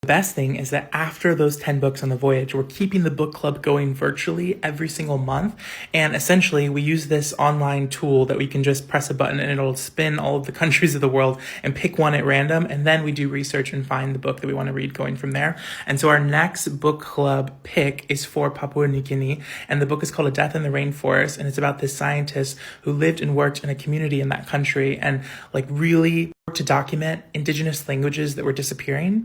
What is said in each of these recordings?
The best thing is that after those 10 books on the voyage, we're keeping the book club going virtually every single month. And essentially, we use this online tool that we can just press a button and it'll spin all of the countries of the world and pick one at random. And then we do research and find the book that we want to read going from there. And so our next book club pick is for Papua New Guinea. And the book is called A Death in the Rainforest. And it's about this scientist who lived and worked in a community in that country and really worked to document indigenous languages that were disappearing.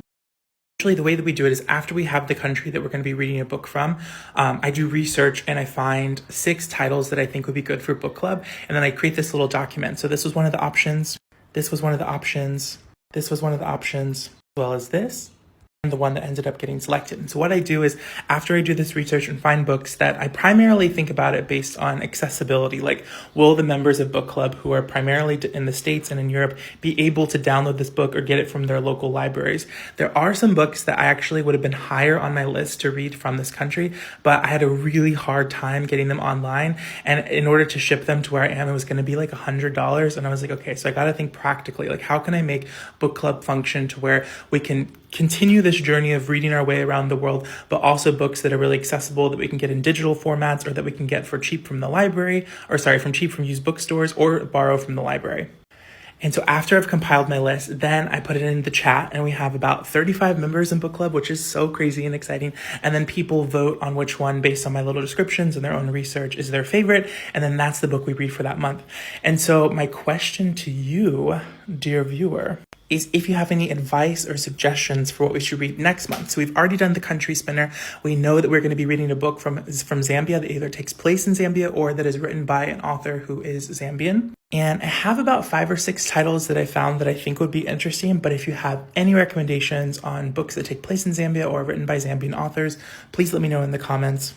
Actually, the way that we do it is after we have the country that we're going to be reading a book from, I do research and I find 6 titles that I think would be good for book club. And then I create this little document. So this was one of the options. This was one of the options. This was one of the options, as well as this. And the one that ended up getting selected. And so what I do is after I do this research and find books that I primarily think about it based on accessibility, like will the members of book club who are primarily in the States and in Europe be able to download this book or get it from their local libraries? There are some books that I actually would have been higher on my list to read from this country, but I had a really hard time getting them online. And in order to ship them to where I am, it was going to be like $100. And I was like, okay, so I got to think practically, like how can I make book club function to where we can continue this journey of reading our way around the world, but also books that are really accessible that we can get in digital formats or that we can get for cheap from the library, from cheap from used bookstores or borrow from the library. And so after I've compiled my list, then I put it in the chat and we have about 35 members in book club, which is so crazy and exciting. And then people vote on which one based on my little descriptions and their own research is their favorite. And then that's the book we read for that month. And so my question to you, dear viewer, is if you have any advice or suggestions for what we should read next month. So we've already done the country spinner. We know that we're going to be reading a book from Zambia that either takes place in Zambia or that is written by an author who is Zambian. And I have about 5 or 6 titles that I found that I think would be interesting. But if you have any recommendations on books that take place in Zambia or written by Zambian authors, please let me know in the comments.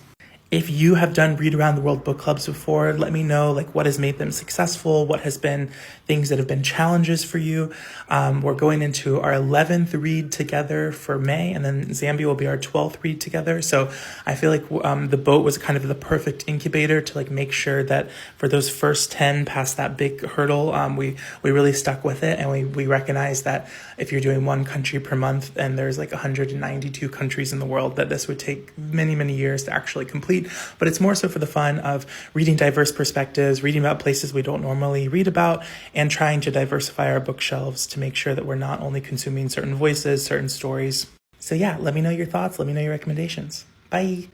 If you have done Read Around the World book clubs before, let me know what has made them successful, what has been things that have been challenges for you. We're going into our 11th read together for May, and then Zambia will be our 12th read together. So I feel like the boat was kind of the perfect incubator to make sure that for those first 10 past that big hurdle, we really stuck with it. And we recognize that if you're doing one country per month and there's 192 countries in the world, that this would take many, many years to actually complete. But it's more so for the fun of reading diverse perspectives, reading about places we don't normally read about, and trying to diversify our bookshelves to make sure that we're not only consuming certain voices, certain stories. So yeah, let me know your thoughts. Let me know your recommendations. Bye.